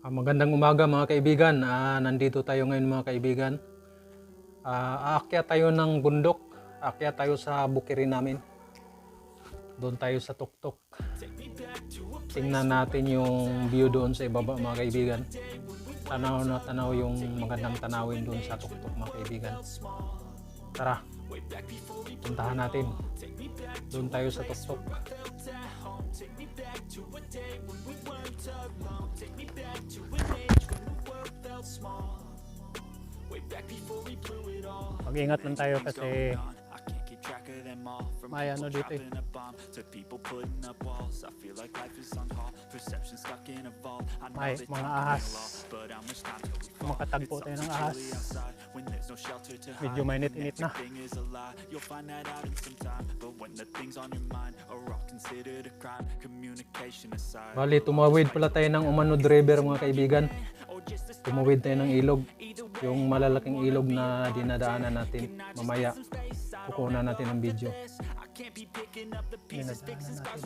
Magandang umaga mga kaibigan. Nandito tayo ngayon mga kaibigan. Aakyat tayo ng bundok. Aakyat tayo sa Bukirin namin. Doon tayo sa tuktok. Tingnan natin yung view doon sa ibaba mga kaibigan. Tanaw na tanaw yung magandang tanawin doon sa tuktok mga kaibigan. Tara, puntahan natin. Doon tayo sa tuktok. Mag-ingat lang tayo kasi may ano dito eh. May mga ahas. Makatagpo tayo ng ahas. Medyo mainit-init na. Bali, tumawid pala tayo ng Umano River mga kaibigan. Tumawid tayo ng ilog. Yung malalaking ilog na dinadaanan natin. Mamaya, kukunan natin ng video. Dinadaanan natin.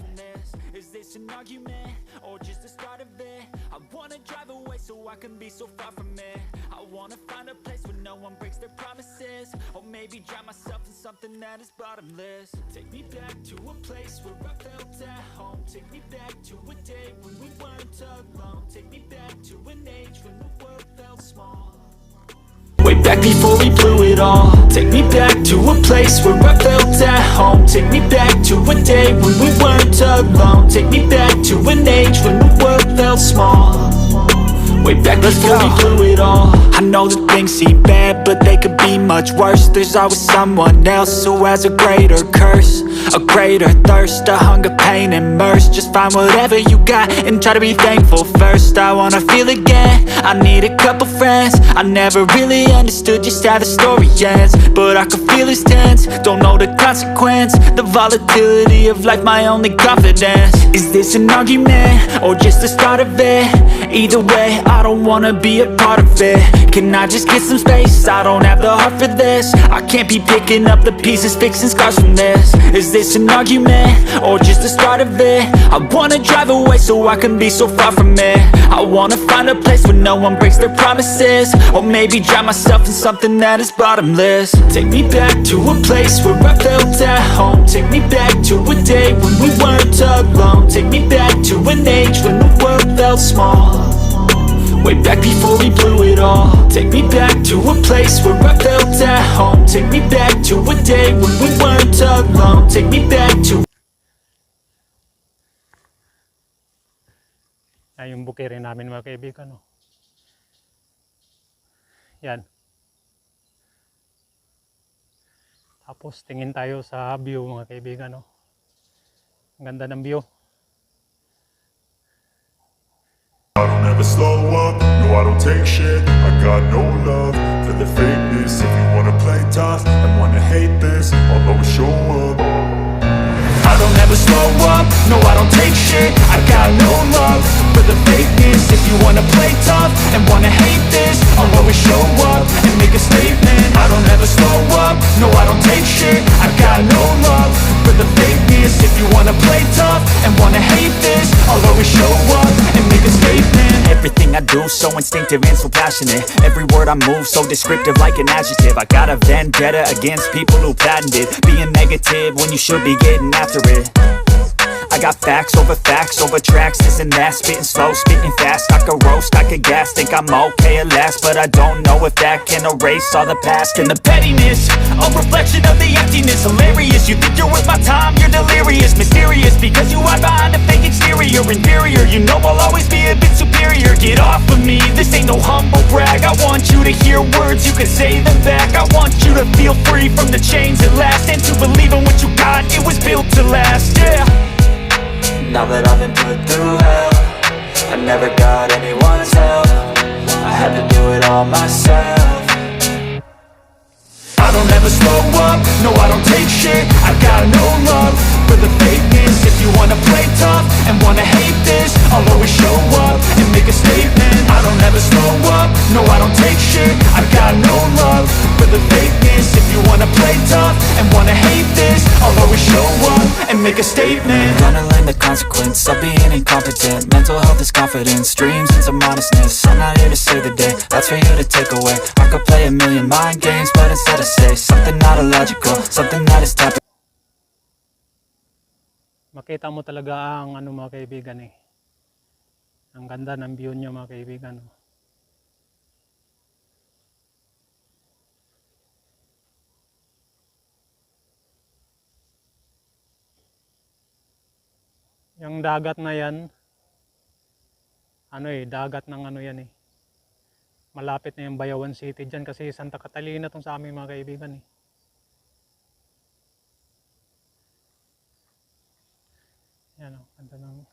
Way back before we blew it all. Take me back to a place where I felt at home. Take me back to a day when we weren't alone. Take me back to an age when the world felt small. Way back before we blew it all. I know that things seem bad, but they could be much worse. There's always someone else who has a greater curse, a greater thirst, a hunger, pain, and mercy. Just find whatever you got and try to be thankful first. I wanna feel again, I need a couple friends. I never really understood just how the story ends, but I can feel it's tense, don't know the consequence. The volatility of life, my only confidence. Is this an argument, or just the start of it? Either way, I don't wanna be a part of it. Can I just get some space? I don't have the heart for this. I can't be picking up the pieces, fixing scars from this. Is this an argument, or just the start of it? I wanna drive away so I can be so far from it. I wanna find a place where no one breaks their promises, or maybe drown myself in something that is bottomless. Take me back to a place where I felt at home. Take me back to a day when we weren't alone. Take me back to an age when the world felt small. Way back before we blew it all. Take me back to a place where I felt at home. Take me back to a day when we weren't alone. Take me back to... Yung Bukirin namin mga kaibigan. No? Yan. Tapos tingin tayo sa view mga kaibigan. No? Ang ganda ng view. I don't ever slow up, no I don't take shit. I got no love for the fakeness. If you wanna play tough and wanna hate this, I'll always show up. I don't ever slow up, no I don't take shit. I got no love for the fakeness. If you wanna play tough and wanna hate this, I'll always show up and make a statement. I don't ever slow up, no I don't take shit. I got no love for the fakeness. If you wanna play tough and wanna hate this, I'll always show up and make a statement. Everything I do so instinctive and so passionate. Every word I move so descriptive like an adjective. I got a vendetta against people who patented being negative when you should be getting after it. I got facts over tracks, this and that. Spitting slow, spitting fast. I could roast, I could gas. Think I'm okay at last, but I don't know if that can erase all the past. And the pettiness, a reflection of the emptiness. Hilarious, you think you're worth my time, you're delirious. Mysterious, because you hide behind a fake exterior. Inferior, you know I'll always be a bit superior. Get off of me, this ain't no humble brag. I want you to hear words, you can say them back. I want you to feel free from the chains at last, and to believe in what you got, it was built to last, yeah. Now that I've been put through hell, I never got anyone's help. I had to do it all myself. I don't ever slow up, no I don't take shit. I got no love for the fakeness. If you wanna play tough and wanna hate this, I'll always show up and make a statement. I don't ever slow up, no I don't take shit. I got no love for the fakeness. If you wanna play tough and wanna hate this, I'll always show up and make a statement. Gonna learn the consequence of being incompetent. Mental health is confidence, dreams and some honestness. I'm not here to save the day, that's for you to take away. I could play a million mind games, but instead I say something not illogical, something that is tapping. Makita mo talaga ang ano mga kaibigan eh. Ang ganda ng view niya mga kaibigan. Yung dagat na yan, ano eh, dagat ng ano yan eh. Malapit na yung Bayawan City dyan kasi Santa Catalina tong sa aming mga kaibigan eh. Yan o, ganda ng...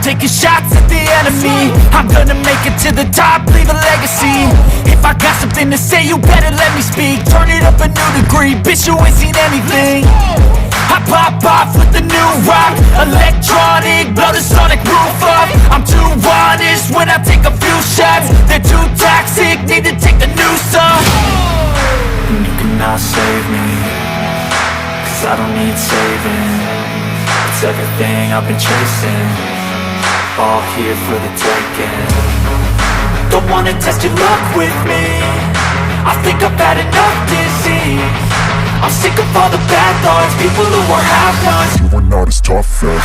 Taking shots at the enemy, I'm gonna make it to the top, leave a legacy. If I got something to say, you better let me speak. Turn it up a new degree, bitch, you ain't seen anything. I pop off with the new rock, electronic, blow the sonic roof up. I'm too honest when I take a few shots. They're too toxic, need to take the noose off. And you cannot save me, cause I don't need saving. It's everything I've been chasing, all here for the taking. Don't wanna test your luck with me, I think I've had enough disease. I'm sick of all the bad thoughts, people who are half-nots. You are not as tough as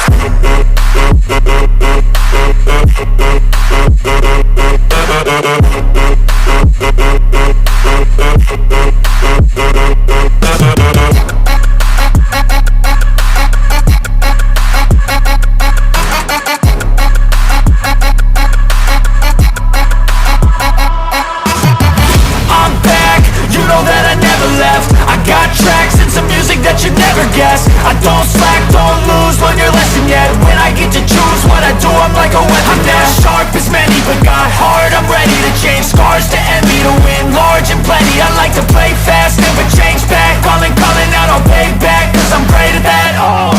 I don't slack, don't lose, learn your lesson yet. When I get to choose what I do, I'm like a weapon. I'm not sharp as many, but got hard, I'm ready to change. Scars to envy, to win large and plenty. I like to play fast, never change back. Calling out, I'll pay back, cause I'm great at that. Oh,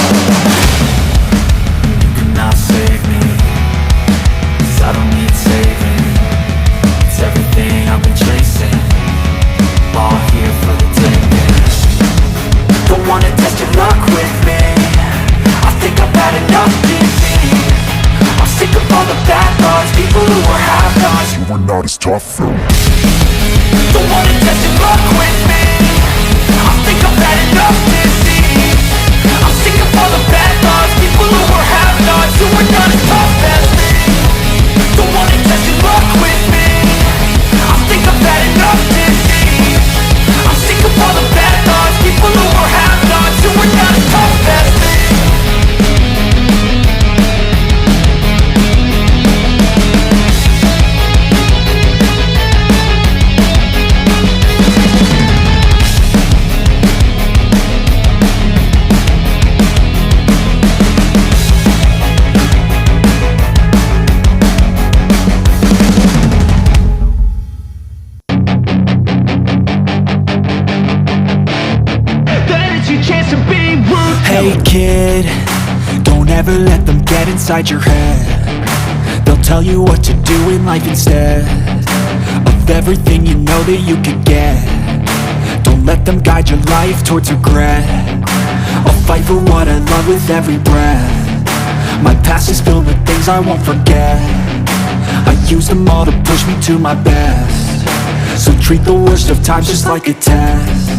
you cannot save me, cause I don't need saving. It's everything I've been chasing, all here for the taking. don't wanna test your luck with me, I think I've had enough disease. I'm sick of all the bad thoughts, people who are half-nots. you are not as tough as Don't wanna test your luck with me, I think I've had enough disease. I'm sick of all the bad thoughts, people who are half-nots, who are not as tough as me. Don't wanna test your luck with me, I think I've had enough disease. I'm sick of all the bad thoughts, people who are half-nots, who are not as tough as me. Hey kid, don't ever let them get inside your head. They'll tell you what to do in life instead of everything you know that you could get. Don't let them guide your life towards regret. I'll fight for what I love with every breath. My past is filled with things I won't forget. I use them all to push me to my best. So treat the worst of times just like a test.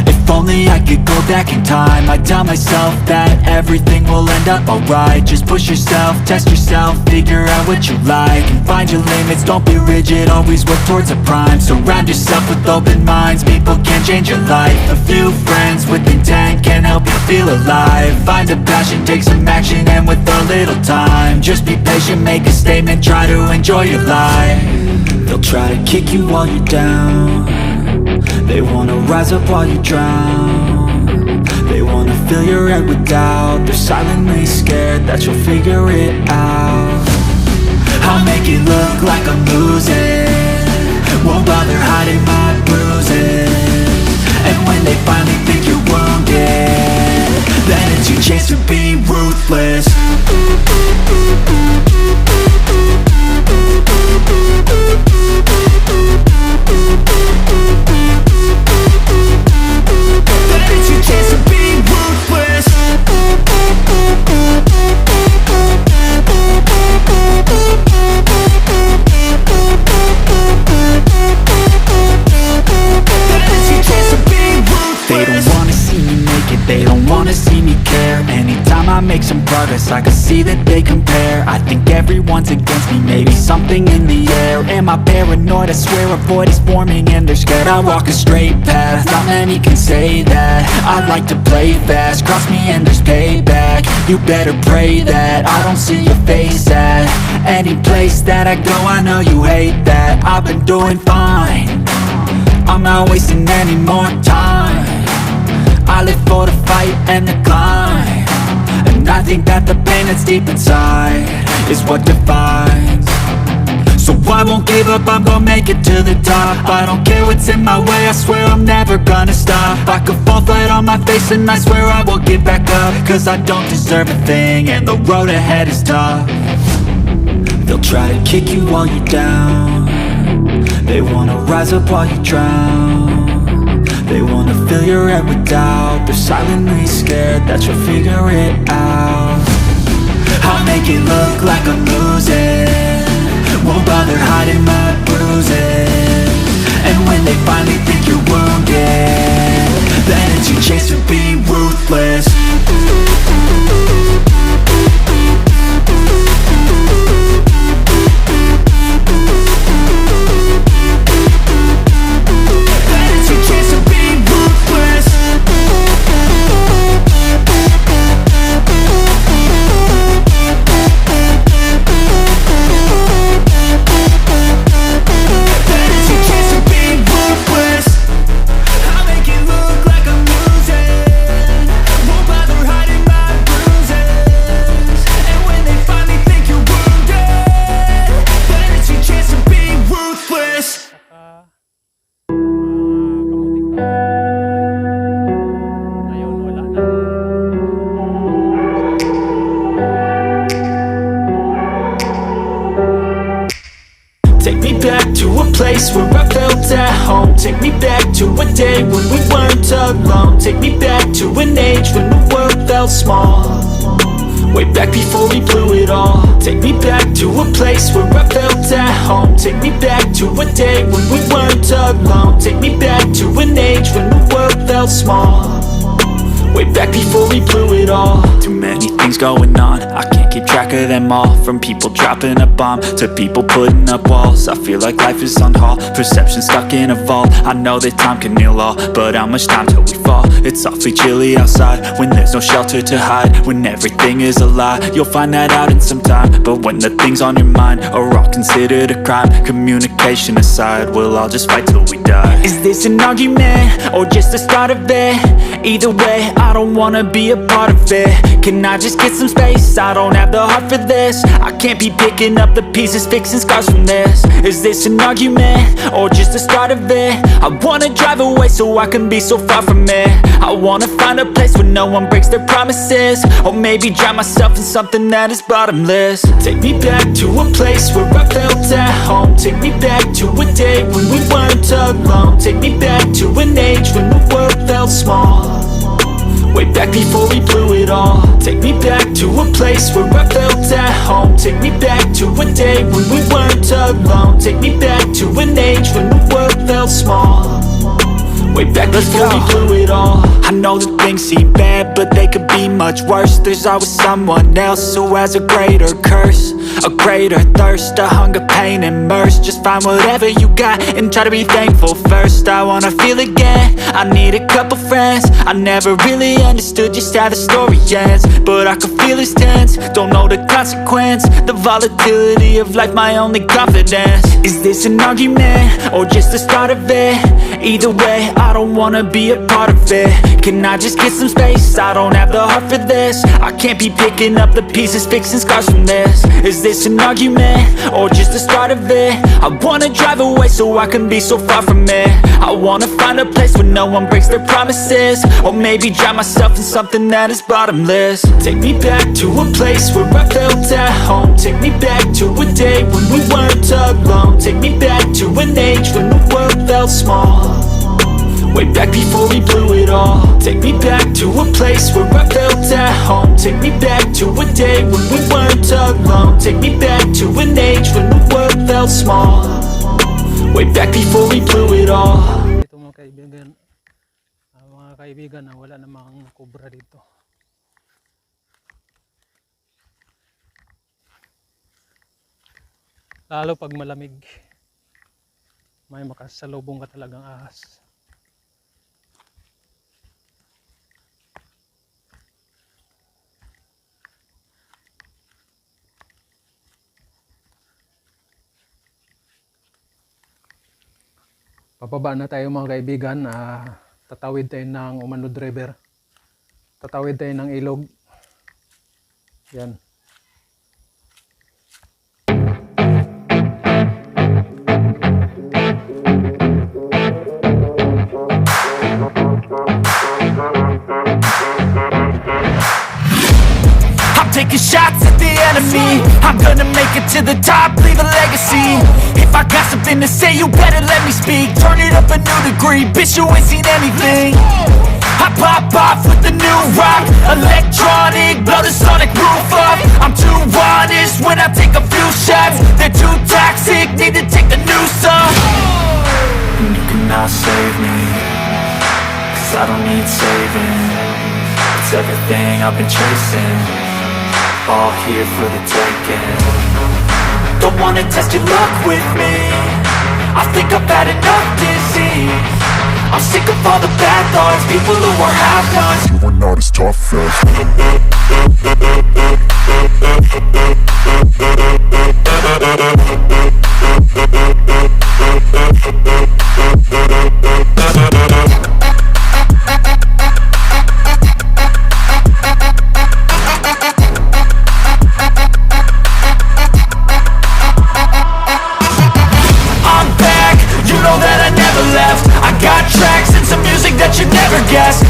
If only I could go back in time, I'd tell myself that everything will end up alright. Just push yourself, test yourself, figure out what you like, and find your limits, don't be rigid, always work towards a prime. Surround yourself with open minds, people can change your life. A few friends with intent can help you feel alive. Find a passion, take some action, and with a little time, just be patient, make a statement, try to enjoy your life. They'll try to kick you while you're down, they wanna rise up while you drown. They wanna fill your head with doubt, they're silently scared that you'll figure it out. I'll make it look like I'm losing, won't bother hiding my bruises. And when they finally think you're wounded, then it's your chance to be ruthless. Then it's your chance to be ruthless. They don't wanna see me make it, they don't wanna see me care. Anytime I make some progress, I can see that they compare. I think everyone's against me, maybe something in the air. Am I paranoid? I swear a void is forming and they're scared I walk a straight path. Not many can say that. I like to play fast, cross me and there's payback. You better pray that I don't see your face at any place that I go. I know you hate that. I've been doing fine, I'm not wasting any more time. I live for the fight and the climb, and I think that the pain that's deep inside is what defines. So I won't give up, I'm gonna make it to the top. I don't care what's in my way, I swear I'm never gonna stop. I could fall flat on my face and I swear I will get back up, cause I don't deserve a thing and the road ahead is tough. They'll try to kick you while you're down, they wanna rise up while you drown. They wanna fill your head with doubt, they're silently scared that you'll figure it out. I'll make it look like I'm losing, won't bother hiding my bruises. And when they finally think you're wounded, then it's your chance to be ruthless. Take me back to a place where I felt at home. Take me back to a day when we weren't alone. Take me back to an age when the world felt small, way back before we blew it all. Take me back to a place where I felt at home. Take me back to a day when we weren't alone. Take me back to an age when the world felt small, way back before we blew it all. Too many things going on, I can't keep track of them all. From people dropping a bomb to people putting up walls, I feel like life is on hold, perception stuck in a vault. I know that time can heal all, but how much time till we fall? It's awfully chilly outside when there's no shelter to hide. When everything is a lie, you'll find that out in some time. But when the things on your mind are all considered a crime, communication aside, we'll all just fight till we die. Is this an argument or just the start of it? Either way, I don't wanna be a part of it. Can I just get some space? I don't have the heart for this. I can't be picking up the pieces, fixing scars from this. Is this an argument or just the start of it? I wanna drive away so I can be so far from it. I wanna find a place where no one breaks their promises, or maybe drown myself in something that is bottomless. Take me back to a place where I felt at home. Take me back to a day when we weren't alone. Take me back to an age when the world felt small, way back before we blew it all. Take me back to a place where I felt at home. Take me back to a day when we weren't alone. Take me back to an age when the world felt small, way back before we blew it all. I know that things seem bad, but they could be much worse. There's always someone else who has a greater curse, a greater thirst, a hunger, pain, and mercy. Just find whatever you got and try to be thankful first. I wanna feel again, I need a couple friends. I never really understood just how the story ends, but I can feel it's tense, don't know the consequence. The volatility of life, my only confidence. Is this an argument, or just the start of it? Either way, I don't wanna be a part of it. Can I just get some space? I don't have the heart for this. I can't be picking up the pieces, fixing scars from this. Is this an argument, or just the start of it? I wanna drive away so I can be so far from it. I wanna find a place where no one breaks their promises, or maybe drown myself in something that is bottomless. Take me back to a place where I felt at home. Take me back to a day when we weren't alone. Take me back to an age when the world felt small, way back before we blew it all. Take me back to a place where I felt at home. Take me back to a day when we weren't alone. Take me back to an age when the world felt small, way back before we blew it all. Ito mga kaibigan, wala namang kubra dito. Lalo pag malamig, may makasalubong ka talagang ahas. Pababa na tayo mga kaibigan, tatawid tayo ng Umanod River. Tatawid tayo ng ilog. Yan. Taking shots at the enemy, I'm gonna make it to the top, leave a legacy. If I got something to say, you better let me speak. Turn it up a new degree, bitch, you ain't seen anything. I pop off with the new rock, electronic, blow the sonic roof up. I'm too honest when I take a few shots. They're too toxic, need to take the noose off. You cannot save me, 'cause I don't need saving. It's everything I've been chasing, all here for the taking. Don't wanna test your luck with me, I think I've had enough disease. I'm sick of all the bad thoughts, people who are half-nots. You were not as tough as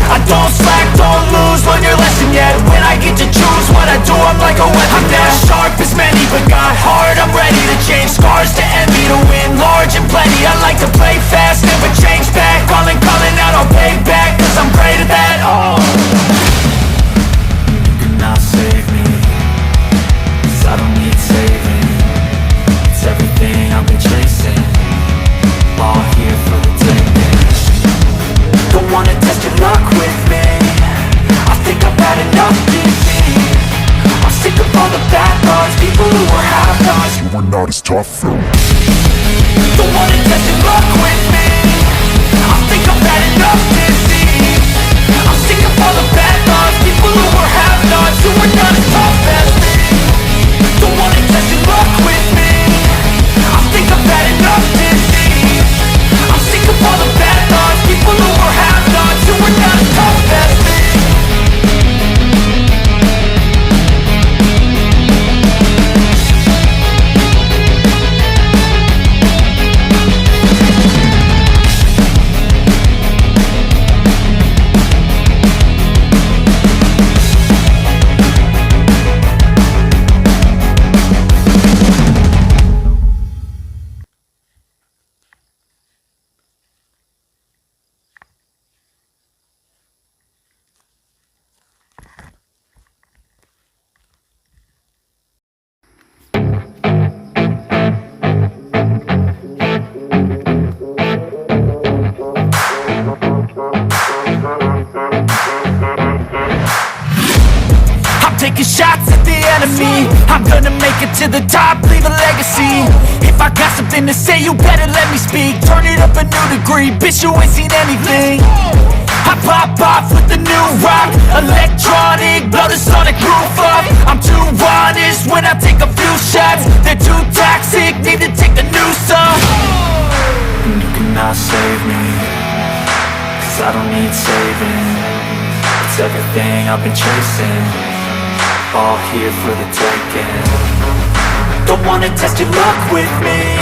I don't slack, don't lose, learn your lesson yet. When I get to choose what I do, I'm like a weapon. I'm not sharp as many, but got hard. I'm ready to change scars to envy, to win large and plenty. I like to play fast, never change back. Calling out, I'll pay back, 'cause I'm great at that. Oh, You cannot save me, 'cause I don't need saving. It's everything I've been chasing, all here for the taking. don't wanna test your luck with me, I think I've had enough disease. I'm sick of all the bad thoughts, people who are half-nots. you were not as tough as Don't wanna test your luck with me, I think I've had enough disease. I'm sick of all the bad thoughts, people who are half-nots, who are not as tough as me. Don't wanna test your luck with me, I think I've had enough disease. I'm sick of all the bad thoughts, people who are half-nots, who are not as tough as me. taking shots at the enemy. I'm gonna make it to the top, leave a legacy. If I got something to say, you better let me speak. Turn it up a new degree, bitch, you ain't seen anything. I pop off with the new rock, electronic, blow the sonic roof up. I'm too honest when I take a few shots. They're too toxic, need to take the noose off. And you cannot save me, cause I don't need saving. It's everything I've been chasing, all here for the taking. Don't wanna test your luck with me,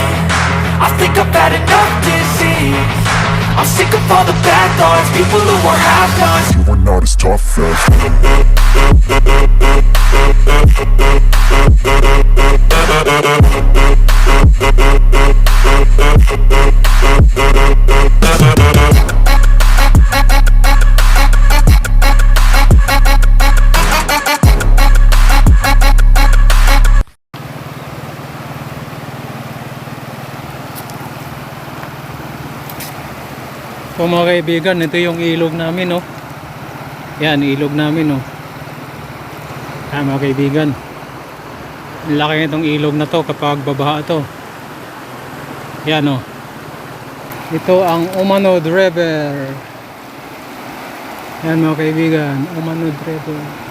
I think I've had enough disease. I'm sick of all the bad thoughts, people who are half-nots. You are not as tough as So mga kaibigan, ito yung ilog namin, no. Yan, ilog namin, no. Mga kaibigan, ang laki nitong ilog na to kapag babaha to. Yan, no. Ito ang Umanod River. Yan mga kaibigan, Umanod River.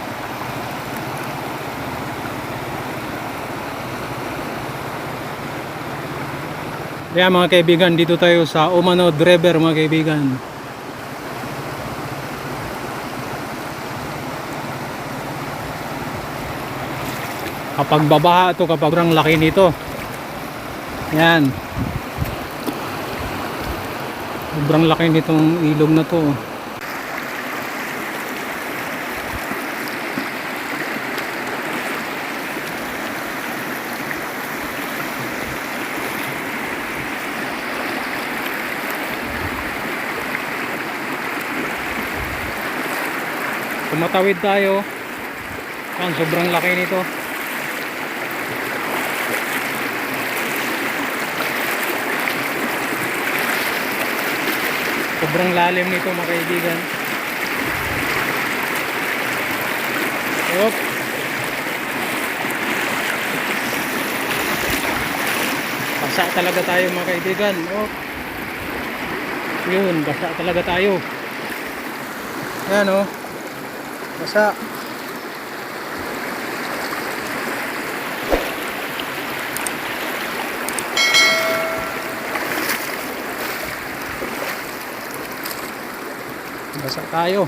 Kaya mga kaibigan, dito tayo sa Umanod River mga kaibigan. Kapag babaha ito, kapag sobrang laki nito. Yan. Sobrang laki nitong ilog na to. Tumatawid tayo. Yan, sobrang laki nito. Sobrang lalim nito mga kaibigan. Op. Basa talaga tayo mga kaibigan. Op. Yun, basa talaga tayo. Yan, oh. Basa. Basa tayo.